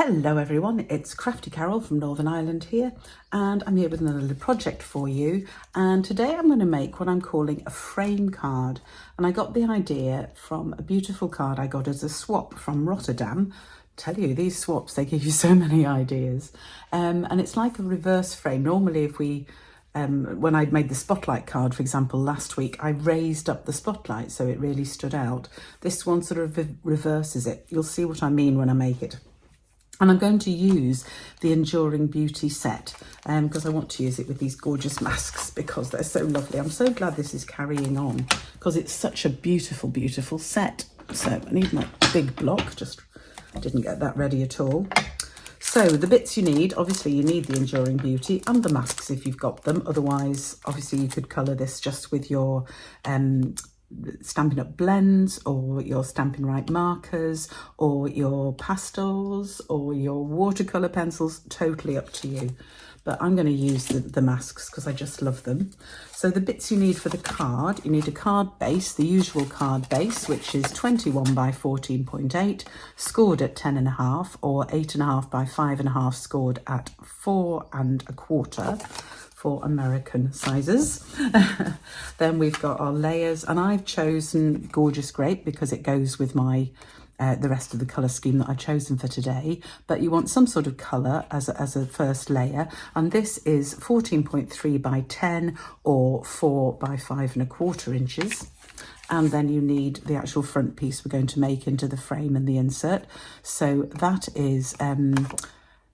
Hello everyone, it's Crafty Carol from Northern Ireland here, and I'm here with another little project for you. And today I'm going to make what I'm calling a frame card, and I got the idea from a beautiful card I got as a swap from Rotterdam. Tell you, these swaps, they give you so many ideas, and it's like a reverse frame. Normally if we when I'd made the spotlight card, for example, last week, I raised up the spotlight so it really stood out. This one sort of reverses it. You'll see what I mean when I make it. And I'm going to use the Enduring Beauty set because I want to use it with these gorgeous masks because they're so lovely. I'm so glad this is carrying on because it's such a beautiful, beautiful set. So I need my big block, just didn't get that ready at all. So the bits you need, obviously you need the Enduring Beauty and the masks if you've got them. Otherwise, obviously you could colour this just with your Stampin' Up blends or your Stampin' Right markers or your pastels or your watercolour pencils, totally up to you. But I'm going to use the masks because I just love them. So the bits you need for the card, you need a card base, the usual card base, which is 21 by 14.8, scored at 10.5 or 8.5 by 5.5, scored at 4 1/4. For American sizes. Then we've got our layers, and I've chosen Gorgeous Grape because it goes with my the rest of the colour scheme that I've chosen for today. But you want some sort of colour as a first layer, and this is 14.3 by 10 or 4 by 5 1/4 inches. And then you need the actual front piece we're going to make into the frame and the insert. So that is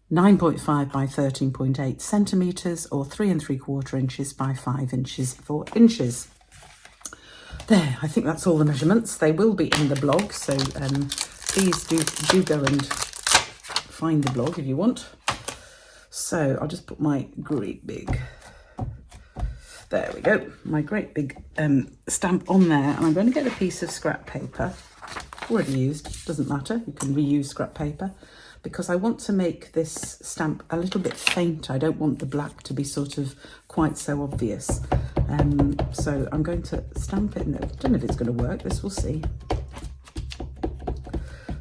9.5 by 13.8 centimetres or 3 3/4 inches by 5 inches 4 inches. There, I think that's all the measurements. They will be in the blog, so please do go and find the blog if you want. So I'll just put my great big, there we go, my great big stamp on there, and I'm going to get a piece of scrap paper, already used, doesn't matter, you can reuse scrap paper, because I want to make this stamp a little bit faint. I don't want the black to be sort of quite so obvious. So I'm going to stamp it. No, I don't know if it's going to work. This we'll see.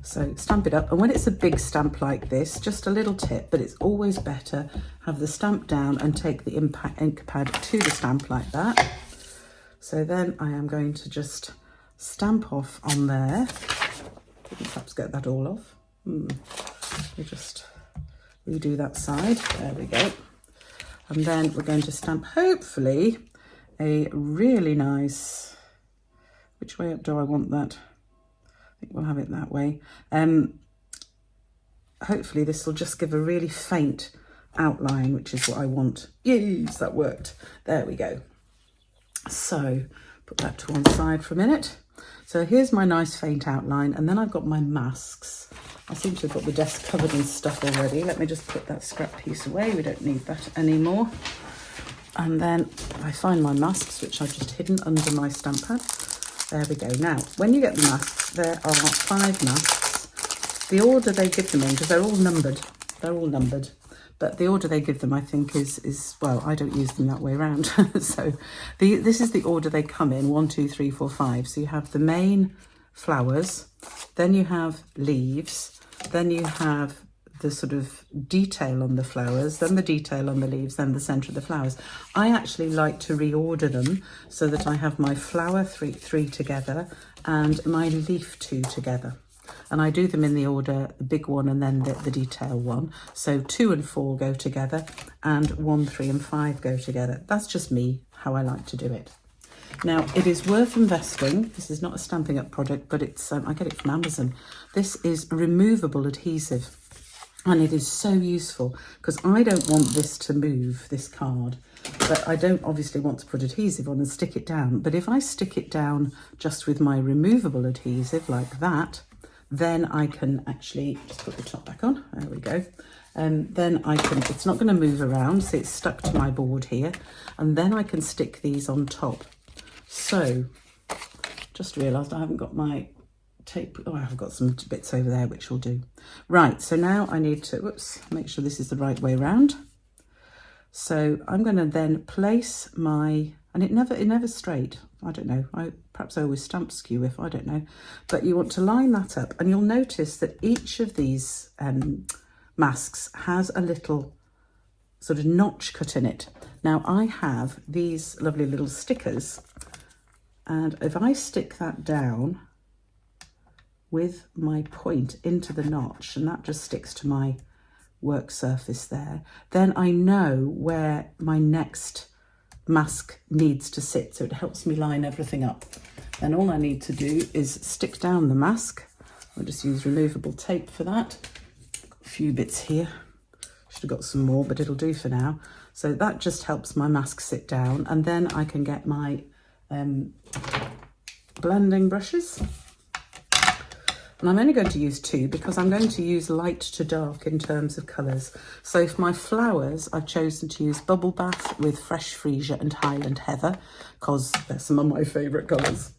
So stamp it up. And when it's a big stamp like this, just a little tip, but it's always better, have the stamp down and take the ink pad to the stamp like that. So then I am going to just stamp off on there. Perhaps get that all off. We just redo that side, there we go. And then we're going to stamp, hopefully, a really nice, which way up do I want that? I think we'll have it that way. Hopefully this will just give a really faint outline, which is what I want. Yes, that worked. There we go. So put that to one side for a minute. So here's my nice faint outline, and then I've got my masks. I seem to have got the desk covered in stuff already. Let me just put that scrap piece away. We don't need that anymore. And then I find my masks, which I've just hidden under my stamp pad. There we go. Now, when you get the masks, there are 5 masks. The order they give them in, because they're all numbered. They're all numbered. But the order they give them, I think, is well, I don't use them that way around. So this is the order they come in, 1, 2, 3, 4, 5. So you have the main flowers, then you have leaves, then you have the sort of detail on the flowers, then the detail on the leaves, then the centre of the flowers. I actually like to reorder them so that I have my flower 3 together and my leaf 2 together. And I do them in the order, the big one and then the detail one. So 2 and 4 go together and 1, 3 and 5 go together. That's just me, how I like to do it. Now, it is worth investing. This is not a Stampin' Up product, but it's I get it from Amazon. This is removable adhesive, and it is so useful because I don't want this to move, this card, but I don't obviously want to put adhesive on and stick it down. But if I stick it down just with my removable adhesive like that, then I can actually just put the top back on. There we go. Then I can, it's not going to move around, so it's stuck to my board here, and then I can stick these on top. So, just realised I haven't got my tape. Oh, I've got some bits over there which will do. Right, so now I need to, whoops, make sure this is the right way around. So I'm going to then place my, and it never straight. I don't know. Perhaps I always stamp skew if I don't know. But you want to line that up, and you'll notice that each of these masks has a little sort of notch cut in it. Now I have these lovely little stickers, and if I stick that down with my point into the notch, and that just sticks to my work surface there, then I know where my next mask needs to sit, so it helps me line everything up. Then all I need to do is stick down the mask. I'll just use removable tape for that. Got a few bits here, should have got some more, but it'll do for now. So that just helps my mask sit down, and then I can get my blending brushes. And I'm only going to use 2 because I'm going to use light to dark in terms of colours. So for my flowers, I've chosen to use Bubble Bath with Fresh Freesia and Highland Heather, because they're some of my favourite colours.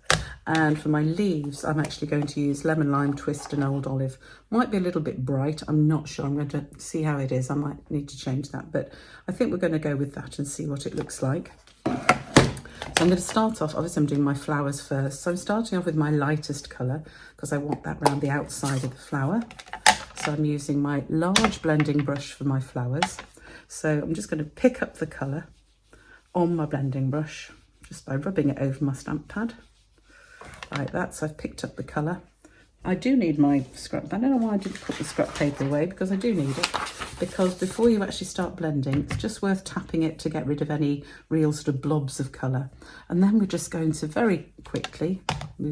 And for my leaves, I'm actually going to use Lemon Lime Twist and Old Olive. Might be a little bit bright, I'm not sure. I'm going to see how it is. I might need to change that, but I think we're going to go with that and see what it looks like. So I'm going to start off, obviously I'm doing my flowers first. So I'm starting off with my lightest colour because I want that around the outside of the flower. So I'm using my large blending brush for my flowers. So I'm just going to pick up the colour on my blending brush just by rubbing it over my stamp pad. Like that, so I've picked up the colour. I do need my scrap. I don't know why I didn't put the scrap paper away, because I do need it. Because before you actually start blending, it's just worth tapping it to get rid of any real sort of blobs of colour. And then we're just going to very quickly,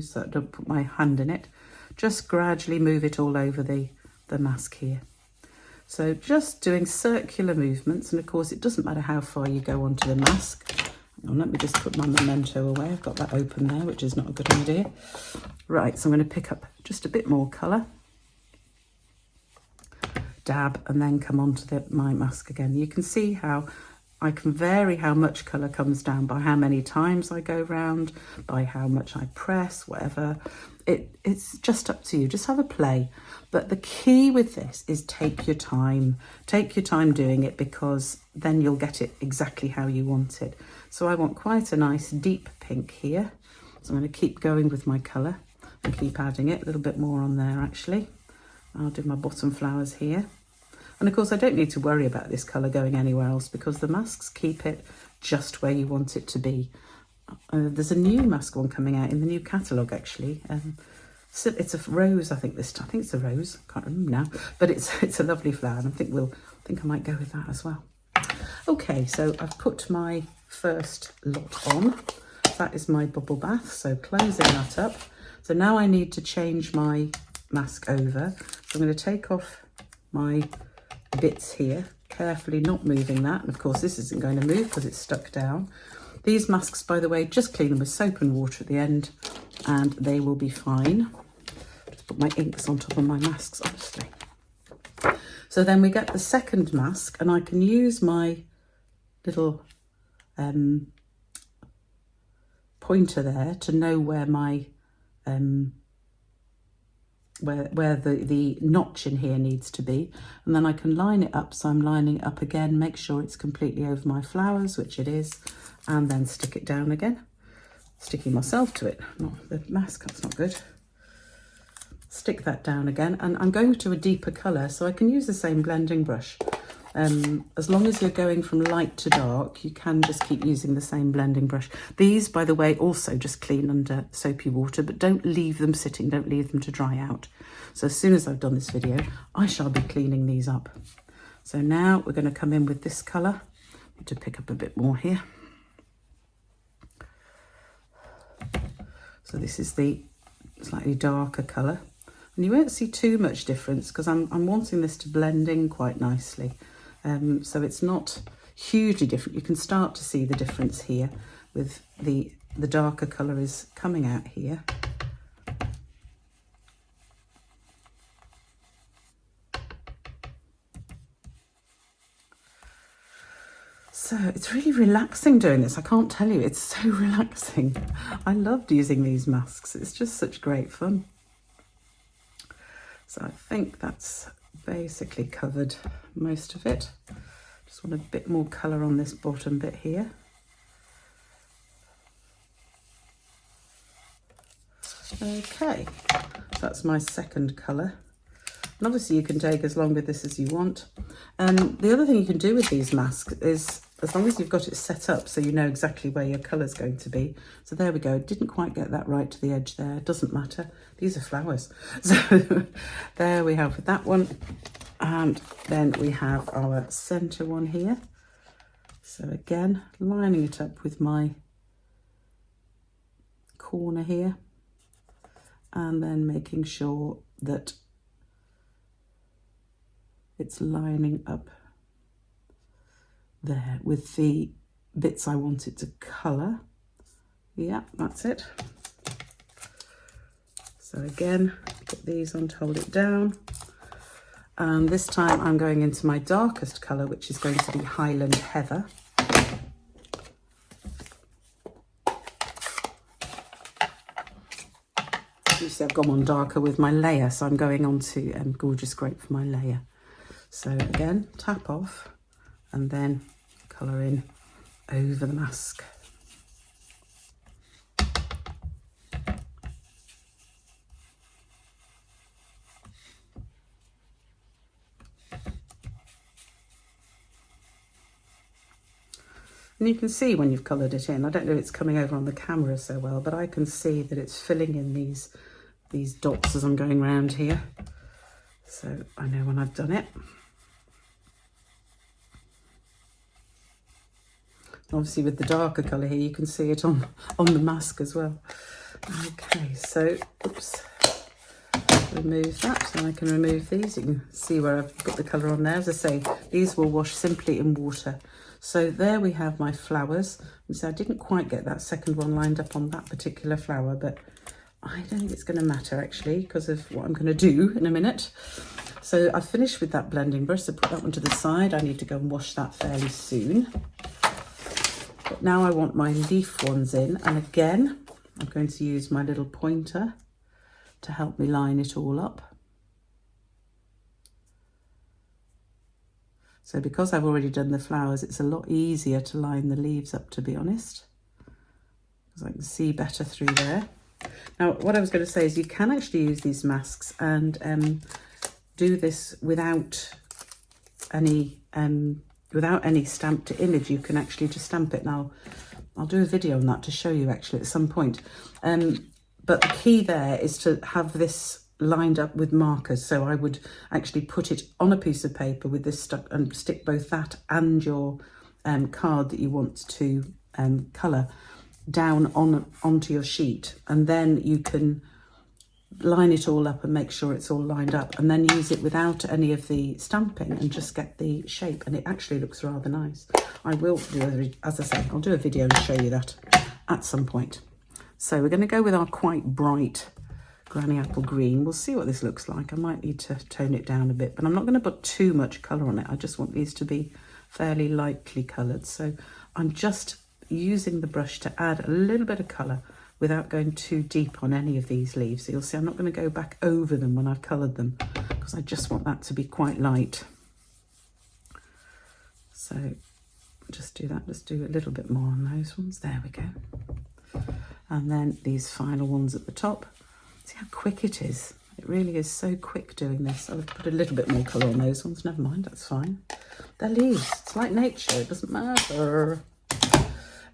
so I don't put my hand in it, just gradually move it all over the mask here. So just doing circular movements, and of course it doesn't matter how far you go onto the mask. Let me just put my memento away. I've got that open there, which is not a good idea. Right, so I'm going to pick up just a bit more colour, dab, and then come onto my mask again. You can see how I can vary how much colour comes down by how many times I go round, by how much I press, whatever. It's just up to you. Just have a play. But the key with this is take your time. Take your time doing it, because then you'll get it exactly how you want it. So I want quite a nice deep pink here. So I'm going to keep going with my colour and keep adding it. A little bit more on there actually. I'll do my bottom flowers here. And of course I don't need to worry about this colour going anywhere else, because the masks keep it just where you want it to be. There's a new mask one coming out in the new catalogue actually. So it's a rose, I think this time. I think it's a rose. Can't remember now, but it's a lovely flower, and I think I might go with that as well. Okay, so I've put my first lot on. That is my bubble bath. So closing that up. So now I need to change my mask over. So I'm going to take off my bits here, carefully not moving that. And of course this isn't going to move because it's stuck down. These masks, by the way, just clean them with soap and water at the end and they will be fine. Just put my inks on top of my masks, obviously. So then we get the second mask, and I can use my little pointer there to know where my where the notch in here needs to be, and then I can line it up. So I'm lining it up again, make sure it's completely over my flowers, which it is, and then stick it down again. Sticking myself to it, not the mask, that's not good. Stick that down again, and I'm going to a deeper colour, so I can use the same blending brush. As long as you're going from light to dark, you can just keep using the same blending brush. These, by the way, also just clean under soapy water, but don't leave them sitting, don't leave them to dry out. So as soon as I've done this video, I shall be cleaning these up. So now we're going to come in with this colour. Need to pick up a bit more here. So this is the slightly darker colour. And you won't see too much difference because I'm wanting this to blend in quite nicely. So it's not hugely different. You can start to see the difference here with the darker colour is coming out here. So it's really relaxing doing this. I can't tell you, it's so relaxing. I loved using these masks. It's just such great fun. So I think that's basically covered most of it. Just want a bit more colour on this bottom bit here. Okay, so that's my second colour. And obviously you can take as long with this as you want. The other thing you can do with these masks is, as long as you've got it set up so you know exactly where your colour's going to be. So there we go. Didn't quite get that right to the edge there. Doesn't matter. These are flowers. So there we have that one. And then we have our centre one here. So again, lining it up with my corner here. And then making sure that it's lining up there with the bits I want it to colour. Yeah, that's it. So again, put these on to hold it down. And this time I'm going into my darkest colour, which is going to be Highland Heather. You see I've gone on darker with my layer, so I'm going on to Gorgeous Grape for my layer. So again, tap off and then colour in over the mask. And you can see when you've coloured it in, I don't know if it's coming over on the camera so well, but I can see that it's filling in these dots as I'm going around here. So I know when I've done it. Obviously with the darker colour here, you can see it on the mask as well. Okay, so, oops, remove that, and I can remove these. You can see where I've got the colour on there. As I say, these will wash simply in water. So there we have my flowers. And so I didn't quite get that second one lined up on that particular flower, but I don't think it's going to matter actually because of what I'm going to do in a minute. So I've finished with that blending brush, so put that one to the side. I need to go and wash that fairly soon. But now I want my leaf ones in, and again, I'm going to use my little pointer to help me line it all up. So because I've already done the flowers, it's a lot easier to line the leaves up, to be honest, because I can see better through there. Now, what I was going to say is you can actually use these masks and do this without any stamped image. You can actually just stamp it. Now, I'll do a video on that to show you actually at some point. But the key there is to have this lined up with markers. So I would actually put it on a piece of paper with this stuck and stick both that and your card that you want to colour down onto your sheet, and then you can line it all up and make sure it's all lined up, and then use it without any of the stamping and just get the shape, and it actually looks rather nice. I will do, as I say, I'll do a video to show you that at some point. So we're going to go with our quite bright Granny Apple Green. We'll see what this looks like. I might need to tone it down a bit, but I'm not going to put too much colour on it. I just want these to be fairly lightly coloured. So I'm just using the brush to add a little bit of colour without going too deep on any of these leaves. So you'll see I'm not going to go back over them when I've coloured them, because I just want that to be quite light. So just do that, just do a little bit more on those ones. There we go. And then these final ones at the top. See how quick it is. It really is so quick doing this. I would put a little bit more colour on those ones. Never mind, that's fine. They're leaves. It's like nature. It doesn't matter.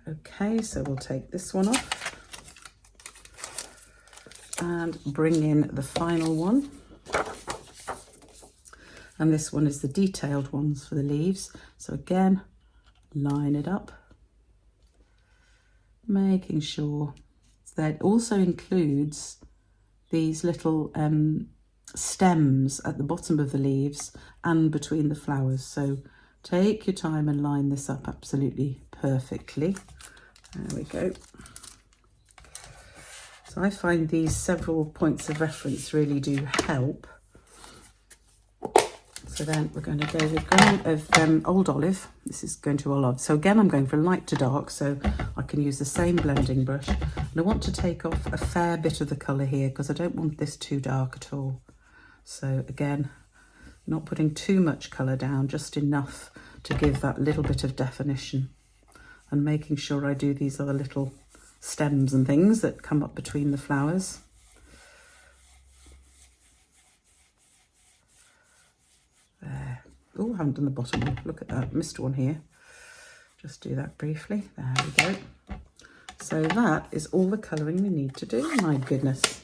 Okay, so we'll take this one off and bring in the final one. And this one is the detailed ones for the leaves. So again, line it up, making sure that it also includes these little stems at the bottom of the leaves and between the flowers. So take your time and line this up absolutely perfectly. There we go. So I find these several points of reference really do help. So then we're going to go with ground of Old Olive. This is going to Olive. So again, I'm going from light to dark, so I can use the same blending brush. And I want to take off a fair bit of the colour here because I don't want this too dark at all. So again, not putting too much colour down, just enough to give that little bit of definition. And making sure I do these other little stems and things that come up between the flowers. Oh, I haven't done the bottom one. Look at that, missed one here. Just do that briefly. There we go. So that is all the colouring we need to do. My goodness.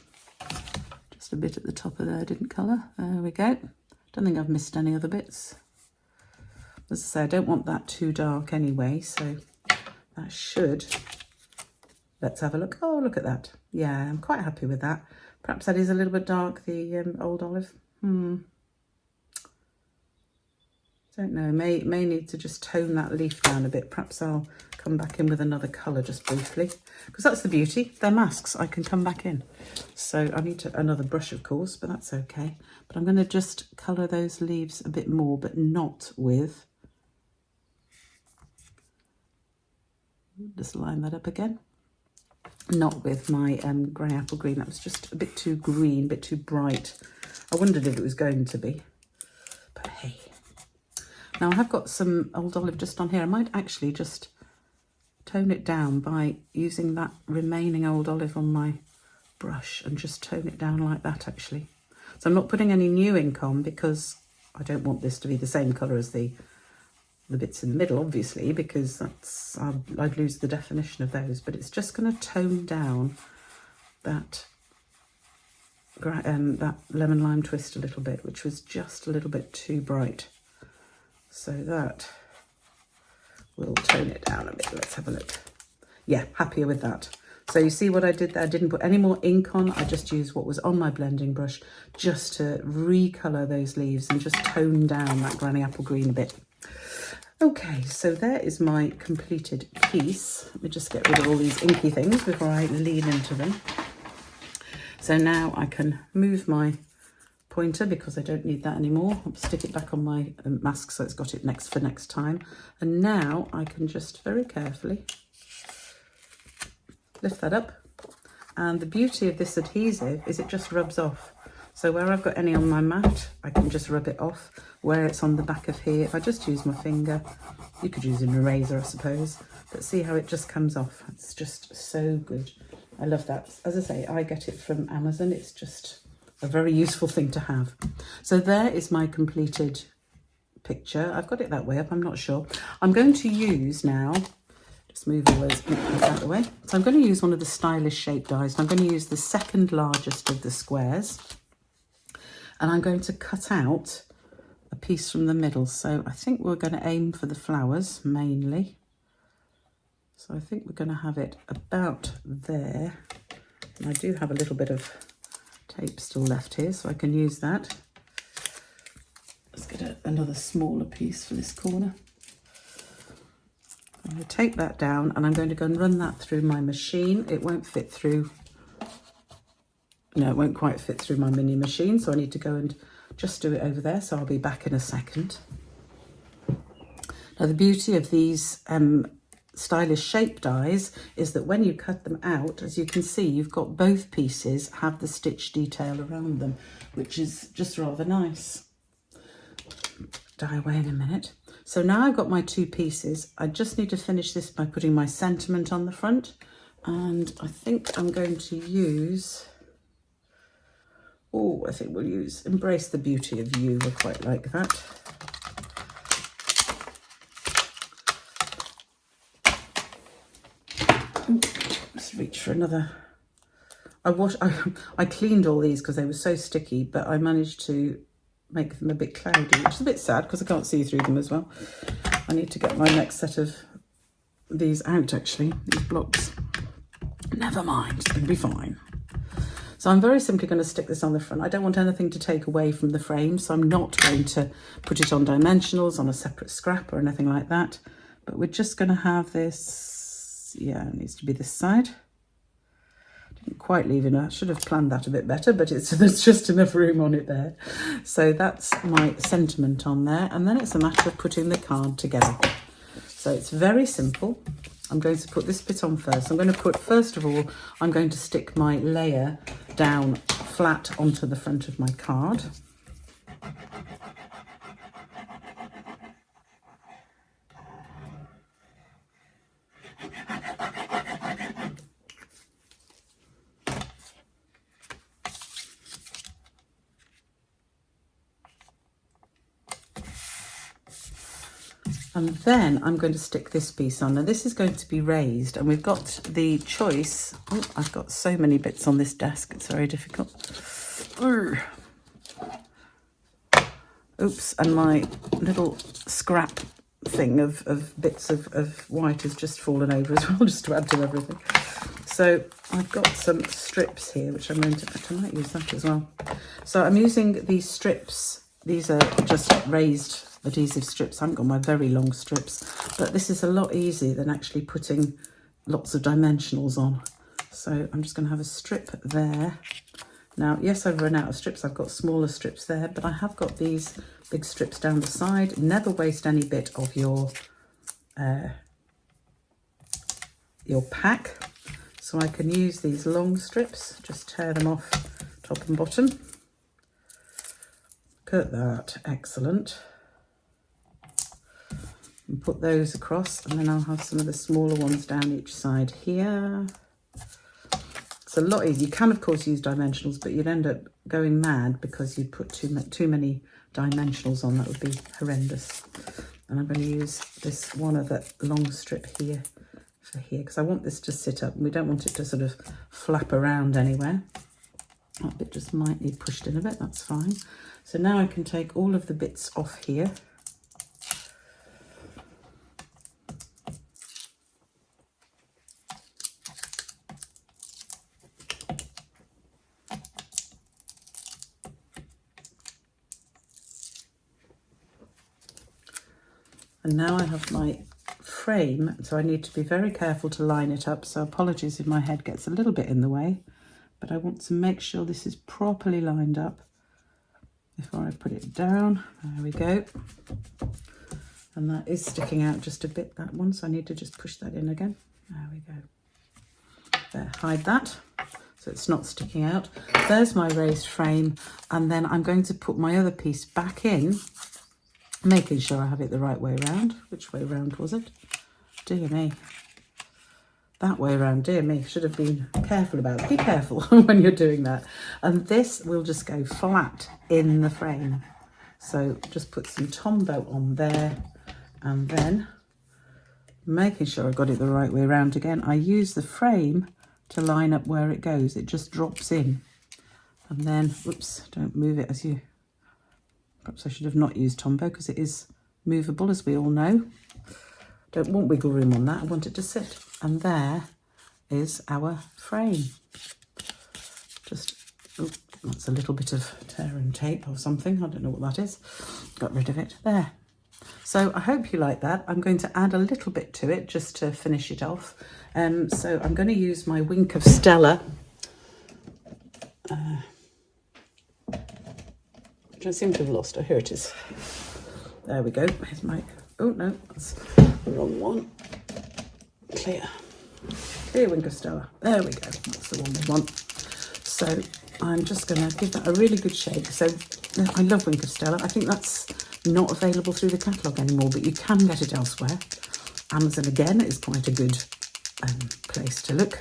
Just a bit at the top of there, didn't colour. There we go. Don't think I've missed any other bits. As I say, I don't want that too dark anyway, so that should. Let's have a look. Oh, look at that. Yeah, I'm quite happy with that. Perhaps that is a little bit dark, the old olive. Don't know, may need to just tone that leaf down a bit. Perhaps I'll come back in with another colour just briefly, because that's the beauty. They're masks, I can come back in. So I need another brush, of course, but that's okay. But I'm going to just colour those leaves a bit more, but not with... Just line that up again. Not with my grey apple green. That was just a bit too green, a bit too bright. I wondered if it was going to be, but hey. Now I have got some old olive just on here. I might actually just tone it down by using that remaining old olive on my brush and just tone it down like that actually. So I'm not putting any new ink on because I don't want this to be the same colour as the bits in the middle, obviously, because that's I'd lose the definition of those. But it's just going to tone down that lemon lime twist a little bit, which was just a little bit too bright. So that will tone it down a bit. Let's have a look. Yeah, happier with that. So you see what I did there? I didn't put any more ink on. I just used what was on my blending brush just to recolour those leaves and just tone down that granny apple green a bit. Okay, so there is my completed piece. Let me just get rid of all these inky things before I lean into them. So now I can move my pointer because I don't need that anymore. I'll stick it back on my mask so it's got it for next time. And now I can just very carefully lift that up. And the beauty of this adhesive is it just rubs off. So where I've got any on my mat, I can just rub it off. Where it's on the back of here, if I just use my finger, you could use an eraser, I suppose, but see how it just comes off. It's just so good. I love that. As I say, I get it from Amazon. It's just a very useful thing to have. So there is my completed picture. I've got it that way up, I'm not sure. I'm going to use now, just move all those ink pads out of the way. So I'm going to use one of the stylish shape dies. I'm going to use the second largest of the squares. And I'm going to cut out a piece from the middle. So I think we're going to aim for the flowers mainly. So I think we're going to have it about there. And I do have a little bit of tape still left here, so I can use that. Let's get another smaller piece for this corner. I'm going to take that down and I'm going to go and run that through my machine. It won't fit through, no, it won't quite fit through my mini machine, so I need to go and just do it over there, so I'll be back in a second. Now the beauty of these stylish shape dies is that when you cut them out, as you can see, you've got both pieces have the stitch detail around them, which is just rather nice. Die away in a minute. So now I've got my two pieces. I just need to finish this by putting my sentiment on the front, and I think I'm going to use, I think we'll use Embrace the Beauty of You. I quite like that. Let's reach for another. I cleaned all these because they were so sticky, but I managed to make them a bit cloudy, which is a bit sad because I can't see through them as well. I need to get my next set of these out actually, these blocks. Never mind, it's going to be fine. So I'm very simply going to stick this on the front. I don't want anything to take away from the frame, so I'm not going to put it on dimensionals on a separate scrap or anything like that. But we're just going to have this, yeah, it needs to be this side. Didn't quite leave enough, should have planned that a bit better, but there's just enough room on it there. So that's my sentiment on there. And then it's a matter of putting the card together. So it's very simple. I'm going to put this bit on first. I'm going to put, first of all, I'm going to stick my layer down flat onto the front of my card. And then I'm going to stick this piece on. Now this is going to be raised, and we've got the choice. Oh, I've got so many bits on this desk, it's very difficult. Urgh. Oops, and my little scrap thing of bits of white has just fallen over as well, just to add to everything. So I've got some strips here, which I'm going to, I might use that as well. So I'm using these strips. These are just raised adhesive strips. I haven't got my very long strips, but this is a lot easier than actually putting lots of dimensionals on. So I'm just going to have a strip there. Now, yes, I've run out of strips. I've got smaller strips there, but I have got these big strips down the side. Never waste any bit of your pack. So I can use these long strips, just tear them off top and bottom. Look at that, excellent. And put those across, and then I'll have some of the smaller ones down each side here. It's a lot easier. You can, of course, use dimensionals, but you'd end up going mad because you'd put too many dimensionals on. That would be horrendous. And I'm going to use this one other long strip here for here, because I want this to sit up, and we don't want it to sort of flap around anywhere. That bit just might need pushed in a bit, that's fine. So now I can take all of the bits off here. And now I have my frame, so I need to be very careful to line it up. So apologies if my head gets a little bit in the way, but I want to make sure this is properly lined up before I put it down. There we go. And that is sticking out just a bit, that one, so I need to just push that in again. There we go. There, hide that, so it's not sticking out. There's my raised frame, and then I'm going to put my other piece back in, making sure I have it the right way around. Which way round was it? Dear me. That way around, dear me. Should have been careful about it. Be careful when you're doing that. And this will just go flat in the frame. So just put some Tombow on there, and then making sure I've got it the right way around again. I use the frame to line up where it goes. It just drops in. And then, whoops, don't move it as you... Perhaps I should have not used Tombow because it is movable, as we all know. Don't want wiggle room on that. I want it to sit. And there is our frame. Just, oh, that's a little bit of tear and tape or something. I don't know what that is. Got rid of it. There. So I hope you like that. I'm going to add a little bit to it just to finish it off. So I'm going to use my Wink of Stella. I seem to have lost her. Here it is. There we go. Here's my... Oh, no, that's the wrong one. Clear. Clear Wink of Stella. There we go. That's the one we want. So I'm just going to give that a really good shake. So I love Wink of Stella. I think that's not available through the catalogue anymore, but you can get it elsewhere. Amazon, again, is quite a good place to look.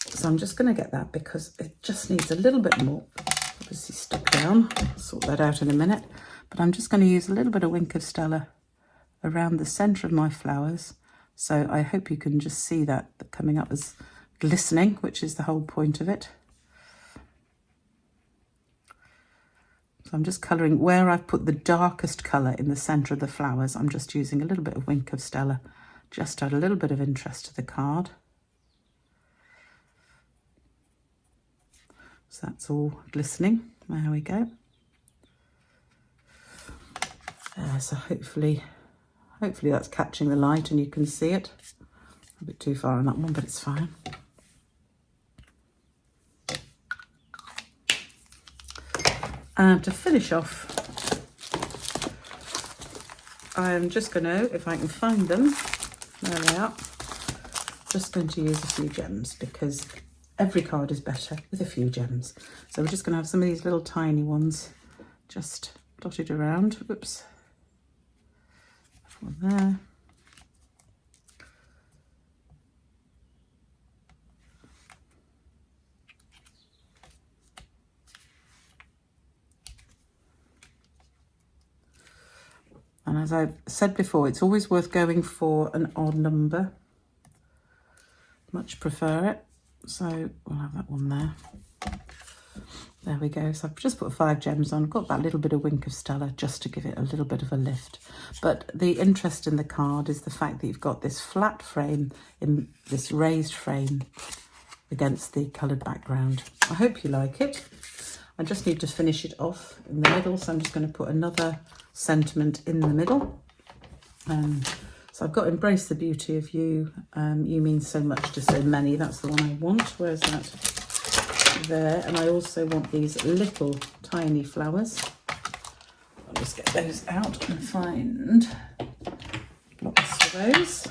So I'm just going to get that because it just needs a little bit more. Obviously stuck down. I'll sort that out in a minute. But I'm just going to use a little bit of Wink of Stella around the centre of my flowers. So I hope you can just see that coming up as glistening, which is the whole point of it. So I'm just colouring where I've put the darkest colour in the centre of the flowers. I'm just using a little bit of Wink of Stella, just to add a little bit of interest to the card. So that's all glistening. There we go. So hopefully that's catching the light and you can see it. A bit too far on that one, but it's fine. And to finish off, I'm just going to, if I can find them, there they are, just going to use a few gems because every card is better with a few gems. So we're just going to have some of these little tiny ones just dotted around. Whoops. One there. And as I've said before, it's always worth going for an odd number. Much prefer it. So we'll have that one there. There we go. So I've just put 5 gems on. I've got that little bit of Wink of Stella just to give it a little bit of a lift. But the interest in the card is the fact that you've got this flat frame in this raised frame against the coloured background. I hope you like it. I just need to finish it off in the middle. So I'm just going to put another sentiment in the middle. So I've got Embrace the Beauty of You. You mean so much to so many. That's the one I want. Where's that? There. And I also want these little tiny flowers. I'll just get those out and find blocks for those.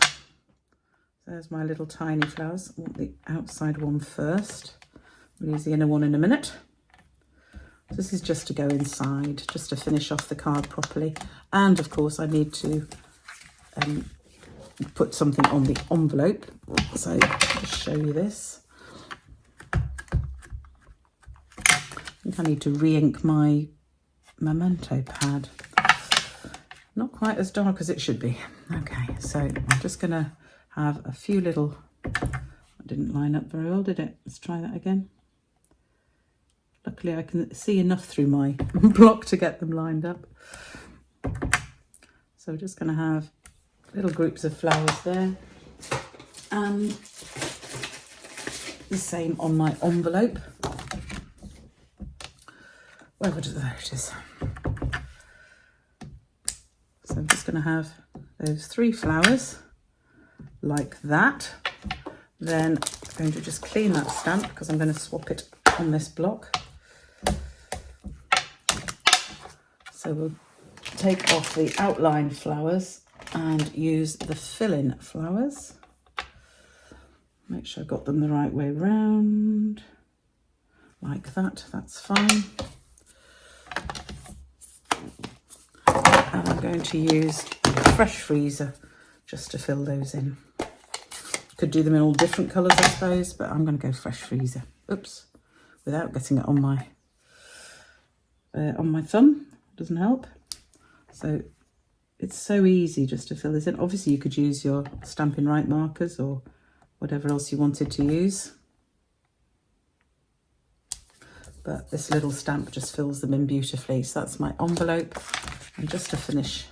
There's my little tiny flowers. I want the outside one first. We'll use the inner one in a minute. This is just to go inside, just to finish off the card properly. And of course I need to put something on the envelope. So I'll just show you this. I think I need to re-ink my memento pad. Not quite as dark as it should be. Okay, so I'm just going to have a few little... That didn't line up very well, did it? Let's try that again. Luckily I can see enough through my block to get them lined up. So we're just going to have little groups of flowers there. And the same on my envelope. There it is. So I'm just going to have those 3 flowers like that. Then I'm going to just clean that stamp because I'm going to swap it on this block. So we'll take off the outline flowers and use the fill-in flowers. Make sure I got them the right way round. Like that, that's fine. And I'm going to use a fresh freezer just to fill those in. Could do them in all different colours, I suppose, but I'm going to go fresh freezer. Oops, without getting it on my thumb. Doesn't help. So it's so easy just to fill this in. Obviously, you could use your Stampin' Right markers or whatever else you wanted to use. But this little stamp just fills them in beautifully. So that's my envelope. And just to finish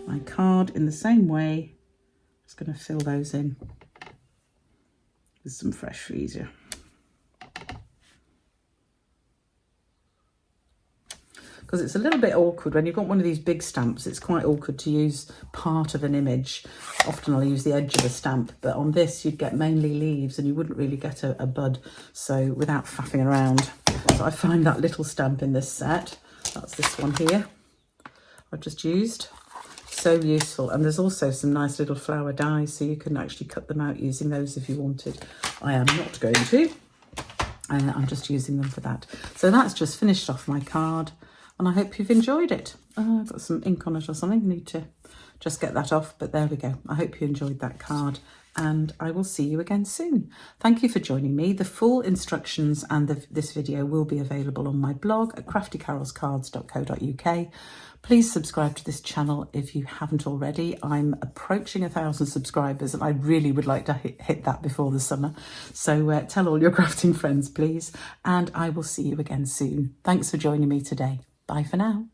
my card in the same way, I'm just going to fill those in with some fresh freezer. Because it's a little bit awkward when you've got one of these big stamps. It's quite awkward to use part of an image. Often I'll use the edge of a stamp, but on this you'd get mainly leaves and you wouldn't really get a bud, so without faffing around. So I find that little stamp in this set, that's this one here, I've just used. So useful. And there's also some nice little flower dies, so you can actually cut them out using those if you wanted. I am not going to. I'm just using them for that. So that's just finished off my card. And I hope you've enjoyed it. I've got some ink on it or something. I need to just get that off, but there we go. I hope you enjoyed that card and I will see you again soon. Thank you for joining me. The full instructions and this video will be available on my blog at craftycarolscards.co.uk. Please subscribe to this channel if you haven't already. I'm approaching 1,000 subscribers and I really would like to hit that before the summer. So tell all your crafting friends, please. And I will see you again soon. Thanks for joining me today. Bye for now.